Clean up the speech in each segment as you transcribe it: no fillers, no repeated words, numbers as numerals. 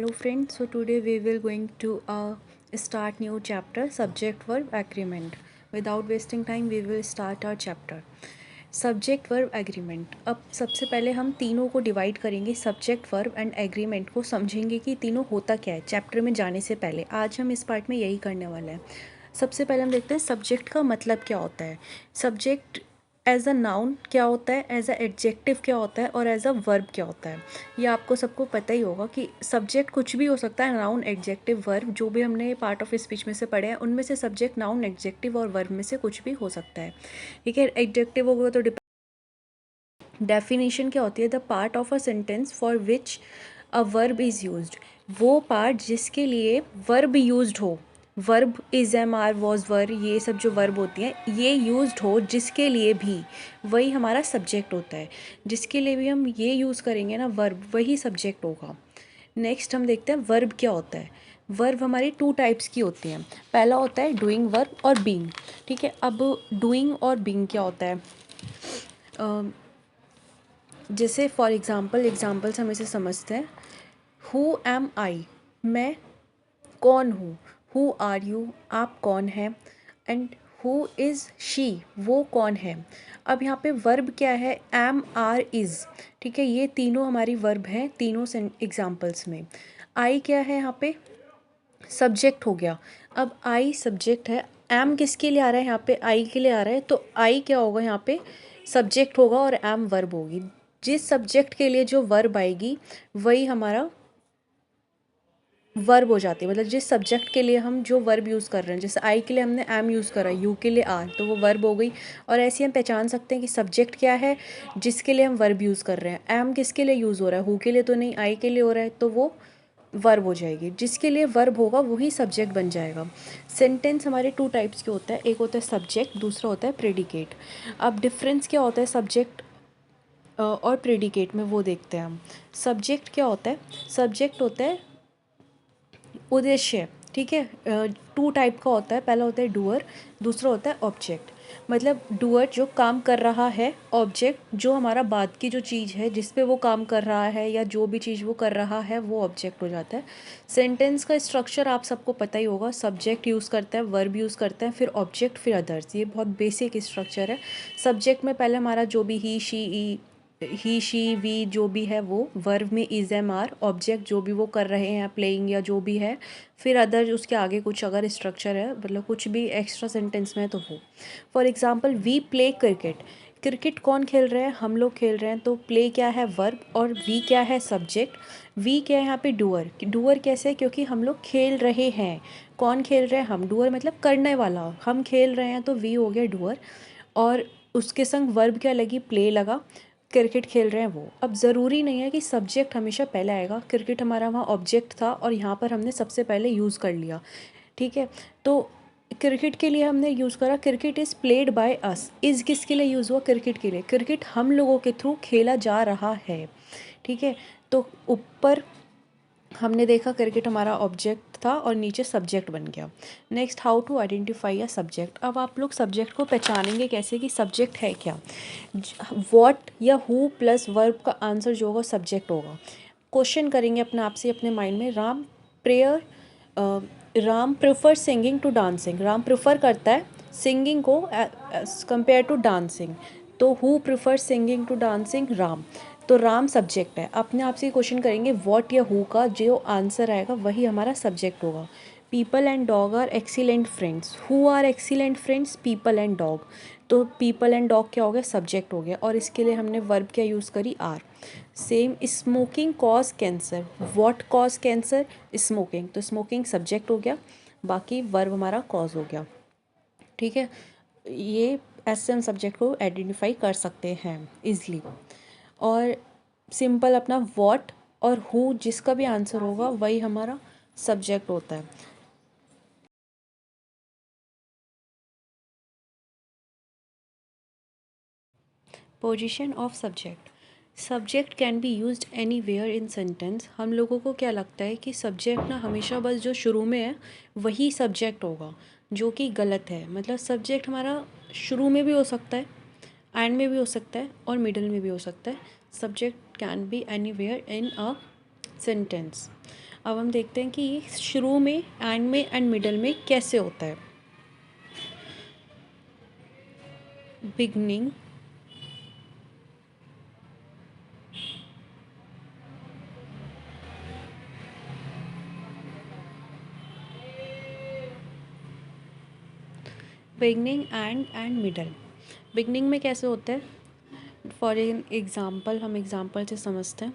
Hello friends, so today we will going to start new chapter subject verb agreement. Without wasting time we will start our chapter subject verb agreement. अब सबसे पहले हम तीनों को divide करेंगे, subject verb and agreement को समझेंगे कि तीनों होता क्या है। चैप्टर में जाने से पहले आज हम इस पार्ट में यही करने वाले हैं। सबसे पहले हम देखते हैं सब्जेक्ट का मतलब क्या होता है। सब्जेक्ट एज अ नाउन क्या होता है, एज अ एडजेक्टिव क्या होता है और एज अ वर्ब क्या होता है। ये आपको सबको पता ही होगा कि सब्जेक्ट कुछ भी हो सकता है, नाउन एडजेक्टिव वर्ब, जो भी हमने पार्ट ऑफ स्पीच में से पढ़े हैं उनमें से सब्जेक्ट नाउन एडजेक्टिव और वर्ब में से कुछ भी हो सकता है। ठीक है, एडजेक्टिव होगा तो डेफिनेशन क्या होती है, the part of a sentence for which a verb is used. वो पार्ट जिसके लिए वर्ब यूज्ड हो, verb is am are was were, ये सब जो वर्ब होती हैं ये यूज्ड हो जिसके लिए भी, वही हमारा सब्जेक्ट होता है। जिसके लिए भी हम ये यूज़ करेंगे ना वर्ब, वही सब्जेक्ट होगा। नेक्स्ट हम देखते हैं वर्ब क्या होता है। वर्ब हमारी टू टाइप्स की होती हैं। पहला होता है डूइंग वर्ब और बीइंग। ठीक है, अब डूइंग और बीइंग क्या होता है, जैसे फॉर एग्जाम्पल्स हम इसे समझते हैं। हु एम आई, मैं कौन हूँ। हु आर यू, आप कौन हैं। एंड हु इज़ शी, वो कौन है। अब यहाँ पे वर्ब क्या है, एम आर इज़। ठीक है, ये तीनों हमारी वर्ब हैं तीनों एग्जाम्पल्स में। आई क्या है यहाँ पे, सब्जेक्ट हो गया। अब आई सब्जेक्ट है, एम किसके लिए आ रहा है यहाँ पे, आई के लिए आ रहा है, तो आई क्या होगा यहाँ पे, सब्जेक्ट होगा और एम वर्ब होगी। जिस सब्जेक्ट के लिए जो वर्ब आएगी वही हमारा वर्ब हो जाती है। मतलब जिस सब्जेक्ट के लिए हम जो वर्ब यूज़ कर रहे हैं, जैसे आई के लिए हमने एम यूज़ करा, यू के लिए आर, तो वो वर्ब हो गई। और ऐसे हम पहचान सकते हैं कि सब्जेक्ट क्या है जिसके लिए हम वर्ब यूज़ कर रहे हैं। एम किसके लिए यूज़ हो रहा है, हु के लिए तो नहीं, आई के लिए हो रहा है, तो वो वर्ब हो जाएगी। जिसके लिए वर्ब होगा वही सब्जेक्ट बन जाएगा। सेंटेंस हमारे टू टाइप्स के होता है, एक होता है सब्जेक्ट, दूसरा होता है प्रेडिकेट। अब डिफरेंस क्या होता है सब्जेक्ट और प्रेडिकेट में, वो देखते हैं हम। सब्जेक्ट क्या होता है, सब्जेक्ट होता है उद्देश्य। ठीक है, टू टाइप का होता है, पहला होता है डूअर, दूसरा होता है ऑब्जेक्ट। मतलब डूअर जो काम कर रहा है, ऑब्जेक्ट जो हमारा बाद की जो चीज़ है जिस पे वो काम कर रहा है या जो भी चीज़ वो कर रहा है वो ऑब्जेक्ट हो जाता है। सेंटेंस का स्ट्रक्चर आप सबको पता ही होगा, सब्जेक्ट यूज़ करता है, वर्ब यूज़ करता है, फिर ऑब्जेक्ट, फिर अदर्स। ये बहुत बेसिक स्ट्रक्चर है। सब्जेक्ट में पहले हमारा जो भी ही शी वी जो भी है वो, वर्ब में इज एम आर, ऑब्जेक्ट जो भी वो कर रहे हैं प्लेइंग या जो भी है, फिर अदर उसके आगे कुछ अगर स्ट्रक्चर है, मतलब कुछ भी एक्स्ट्रा सेंटेंस में है तो वो। For example we play cricket, cricket कौन खेल रहे हैं, हम लोग खेल रहे हैं, तो प्ले क्या है वर्ब और वी क्या है सब्जेक्ट। वी क्या है यहाँ पे डूअर, डूअर कैसे, क्योंकि हम लोग खेल रहे हैं। कौन खेल रहे हैं, हम, डूअर मतलब करने वाला, हम खेल रहे हैं तो वी हो गया डूअर। और उसके संग वर्ब क्या लगी, प्ले लगा, क्रिकेट खेल रहे हैं वो। अब ज़रूरी नहीं है कि सब्जेक्ट हमेशा पहले आएगा, क्रिकेट हमारा वहाँ ऑब्जेक्ट था और यहाँ पर हमने सबसे पहले यूज़ कर लिया। ठीक है, तो क्रिकेट के लिए हमने यूज़ करा, cricket is played by us, is किसके लिए यूज़ हुआ, क्रिकेट के लिए, क्रिकेट हम लोगों के थ्रू खेला जा रहा है। ठीक है, तो ऊपर हमने देखा क्रिकेट हमारा ऑब्जेक्ट था और नीचे सब्जेक्ट बन गया। Next, how to identify a subject. अब आप लोग सब्जेक्ट को पहचानेंगे कैसे कि सब्जेक्ट है क्या। व्हाट या हु प्लस वर्ब का आंसर जो होगा सब्जेक्ट होगा। क्वेश्चन करेंगे अपने आप से अपने माइंड में, Ram prefer singing to dancing, Ram prefer करता है सिंगिंग को कंपेयर टू डांसिंग, तो who prefer singing to dancing, Ram. तो राम सब्जेक्ट है। अपने आप से क्वेश्चन करेंगे व्हाट या हु का जो आंसर आएगा वही हमारा सब्जेक्ट होगा। People and dog are excellent friends, who are excellent friends, people and dog. तो पीपल एंड डॉग क्या हो गया, सब्जेक्ट हो गया, और इसके लिए हमने वर्ब क्या यूज़ करी, are. Same, smoking cause cancer, what cause cancer, smoking, तो स्मोकिंग सब्जेक्ट हो गया, बाकी वर्ब हमारा कॉज हो गया। ठीक है, ये ऐसे हम सब्जेक्ट को आइडेंटिफाई कर सकते हैं इजली। और सिंपल अपना व्हाट और हु जिसका भी आंसर होगा वही हमारा सब्जेक्ट होता है। Position of subject, subject can be used anywhere in sentence. हम लोगों को क्या लगता है कि सब्जेक्ट ना हमेशा बस जो शुरू में है वही सब्जेक्ट होगा, जो कि गलत है। मतलब सब्जेक्ट हमारा शुरू में भी हो सकता है, एंड में भी हो सकता है और मिडल में भी हो सकता है। Subject can be anywhere in a sentence. अब हम देखते हैं कि ये शुरू में, एंड में एंड मिडल में कैसे होता है। Beginning, beginning and middle. Beginning में कैसे होता है, फॉर एग्ज़ाम्पल हम एग्ज़ाम्पल से समझते हैं।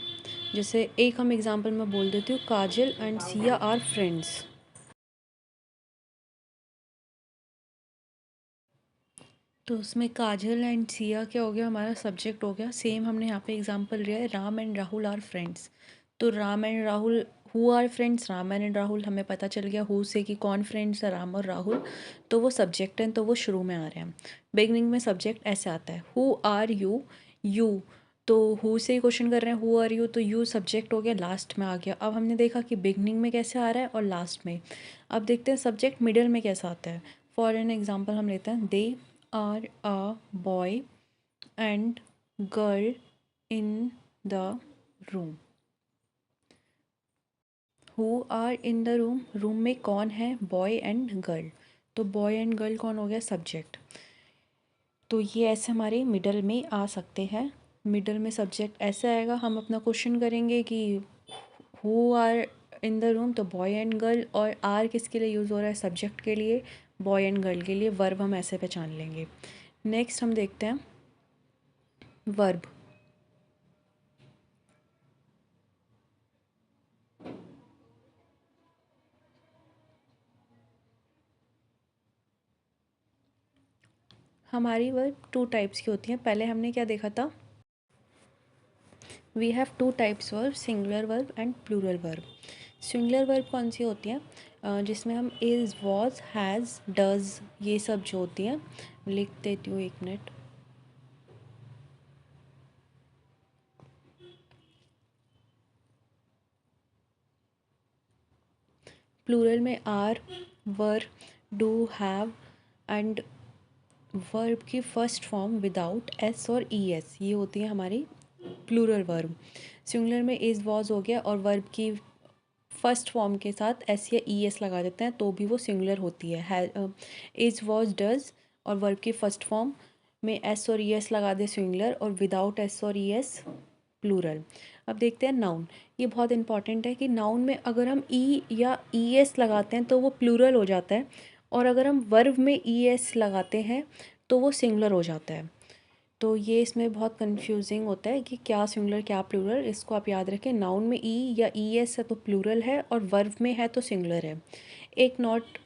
जैसे एक हम एग्ज़ाम्पल में बोल देती हूँ, काजल एंड सिया आर फ्रेंड्स। तो उसमें काजल एंड सिया क्या हो गया, हमारा सब्जेक्ट हो गया। सेम हमने यहाँ पे एग्जांपल लिया है, Ram and Rahul are friends. तो Ram and Rahul, who are friends, Ram and Rahul, हमें पता चल गया हु से कि कौन फ्रेंड्स है, राम और राहुल। तो वो सब्जेक्ट हैं, तो वो शुरू में आ रहे हैं। बिगनिंग में सब्जेक्ट ऐसे आता है, हु आर यू, यू। तो हु से ही क्वेश्चन कर रहे हैं, हु आर यू, तो यू सब्जेक्ट हो गया, लास्ट में आ गया। अब हमने देखा कि बिगनिंग में कैसे आ रहा है और लास्ट में। अब देखते हैं सब्जेक्ट मिडल में कैसा आता है। फॉर एन एग्जाम्पल हम लेते हैं, दे are a boy and girl in the room. Who are in the room? Room में कौन है, बॉय एंड गर्ल। तो बॉय एंड गर्ल कौन हो गया, सब्जेक्ट। तो ये ऐसे हमारे मिडल में आ सकते हैं। मिडल में सब्जेक्ट ऐसे आएगा, हम अपना क्वेश्चन करेंगे कि who are in the room, तो बॉय एंड गर्ल, और आर किसके लिए यूज़ हो रहा है, सब्जेक्ट के लिए, बॉय एंड गर्ल के लिए। वर्ब हम ऐसे पहचान लेंगे। नेक्स्ट हम देखते हैं वर्ब। हमारी वर्ब टू टाइप्स की होती हैं। पहले हमने क्या देखा था, we have two types verb, singular verb and plural verb. Singular verb कौन सी होती हैं, जिसमें हम इज़, वॉज, हैज़, डज, ये सब जो होती हैं। लिख देती हूँ, एक मिनट। प्लूरल में are, were, do, have and verb की फर्स्ट फॉर्म विदाउट एस और ई एस, ये होती है हमारी प्लूरल वर्ब। सिंगुलर में इज़, वॉज हो गया, और वर्ब की फर्स्ट फॉर्म के साथ एस या ई एस लगा देते हैं तो भी वो सिंगुलर होती है। इज़, वॉज, डज, और वर्ब की फर्स्ट फॉर्म में एस और ई एस लगा दे सिंगुलर, और विदाउट एस और ई एस प्लूरल। अब देखते हैं नाउन। ये बहुत इंपॉर्टेंट है कि नाउन में अगर हम ई या ई एस लगाते हैं तो वो प्लूरल हो जाता है, और अगर हम वर्ब में ई एस लगाते हैं तो वो सिंगुलर हो जाता है। तो ये इसमें बहुत कंफ्यूजिंग होता है कि क्या सिंगुलर क्या प्लूरल। इसको आप याद रखें, नाउन में ई या ई एस है तो प्लूरल है, और वर्ब में है तो सिंगुलर है। एक नोट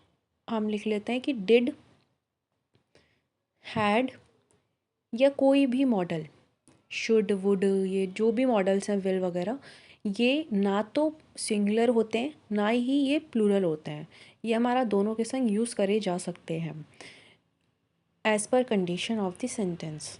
हम लिख लेते हैं कि डिड, हैड, या कोई भी मॉडल, शुड, वुड, ये जो भी मॉडल्स हैं, विल वगैरह, ये ना तो सिंगुलर होते हैं ना ही ये प्लूरल होते हैं। ये हमारा दोनों के संग यूज़ करे जा सकते हैं as per condition of the sentence.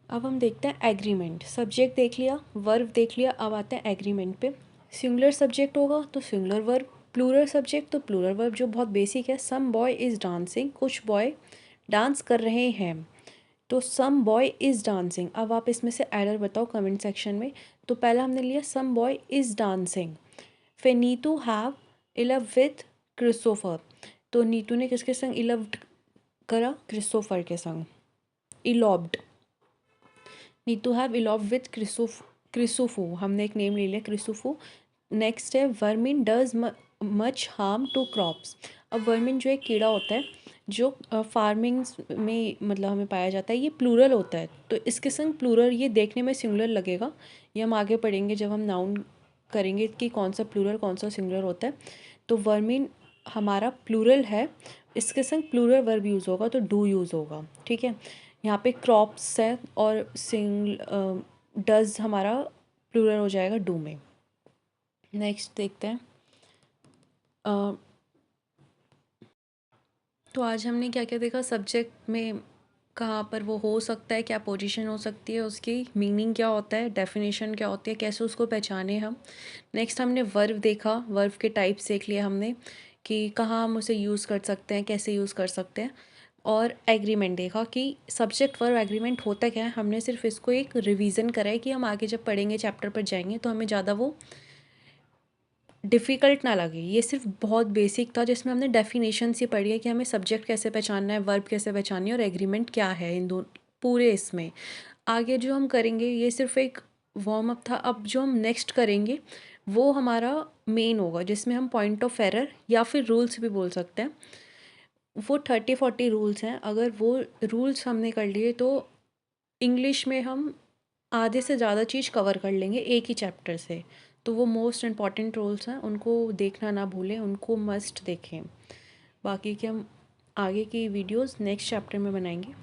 अब हम देखते हैं एग्रीमेंट। सब्जेक्ट देख लिया, वर्ब देख लिया, अब आते हैं एग्रीमेंट पे। सिंगुलर सब्जेक्ट होगा तो सिंगुलर वर्ब, प्लूरल सब्जेक्ट तो प्लूरल वर्ब, जो बहुत बेसिक है। सम बॉय इज़ डांसिंग, कुछ बॉय डांस कर रहे हैं, तो सम बॉय इज़ डांसिंग। अब आप इसमें से एरर बताओ कमेंट सेक्शन में। तो पहला हमने लिया सम बॉय इज़ डांसिंग। फिर नीतू हैव इलव विथ क्रिस्टोफर, तो नीतू ने किसके संग इलव्ड करा, क्रिस्टोफर के संग, eloped. Neetu have elope with Christopher, हमने एक नेम ले लिया क्रिसोफो। नेक्स्ट है vermin does much harm to crops. अब वर्मिन जो एक कीड़ा होता है जो फार्मिंग में मतलब हमें पाया जाता है, ये प्लूरल होता है, तो इसके संग प्लूरल, ये देखने में सिंगुलर लगेगा। ये हम आगे पढ़ेंगे जब हम नाउन करेंगे कि कौन सा प्लूरल कौन सा सिंगुलर होता है। तो वर्मिन हमारा प्लूरल है, इसके संग प्लूरल वर्ब यूज़ होगा तो डू यूज़ होगा, ठीक है। यहाँ पे क्रॉप्स है और डज हमारा प्लूरल हो जाएगा डू में। नेक्स्ट देखते हैं। तो आज हमने क्या क्या देखा, सब्जेक्ट में कहाँ पर वो हो सकता है, क्या पोजीशन हो सकती है उसकी, मीनिंग क्या होता है, डेफिनेशन क्या होती है, कैसे उसको पहचाने हम। नेक्स्ट हमने वर्ब देखा, वर्ब के टाइप्स देख लिए हमने कि कहाँ हम उसे यूज़ कर सकते हैं, कैसे यूज़ कर सकते हैं। और एग्रीमेंट देखा कि सब्जेक्ट वर्ब एग्रीमेंट होता क्या है। हमने सिर्फ इसको एक रिवीजन करा है कि हम आगे जब पढ़ेंगे चैप्टर पर जाएंगे तो हमें ज़्यादा वो डिफ़िकल्ट ना लगे। ये सिर्फ बहुत बेसिक था जिसमें हमने डेफिनेशन से पढ़ी है कि हमें सब्जेक्ट कैसे पहचानना है, वर्ब कैसे पहचाननी है और एग्रीमेंट क्या है इन दो पूरे इसमें। आगे जो हम करेंगे ये सिर्फ एक वार्म अप था। अब जो हम नेक्स्ट करेंगे वो हमारा मेन होगा, जिसमें हम पॉइंट ऑफ एरर या फिर रूल्स भी बोल सकते हैं। वो 30-40 रूल्स हैं। अगर वो रूल्स हमने कर लिए तो इंग्लिश में हम आधे से ज़्यादा चीज़ कवर कर लेंगे एक ही चैप्टर से। तो वो मोस्ट इम्पॉर्टेंट रूल्स हैं, उनको देखना ना भूलें, उनको मस्ट देखें। बाकी के हम आगे की वीडियोस नेक्स्ट चैप्टर में बनाएंगे।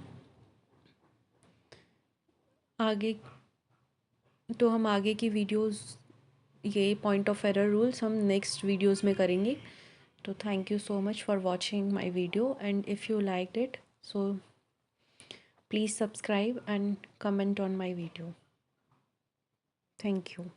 आगे तो हम आगे की वीडियोस ये पॉइंट ऑफ एरर रूल्स हम नेक्स्ट वीडियोस में करेंगे। तो thank you so much for watching my video and if you liked it, so please subscribe and comment on my video. Thank you.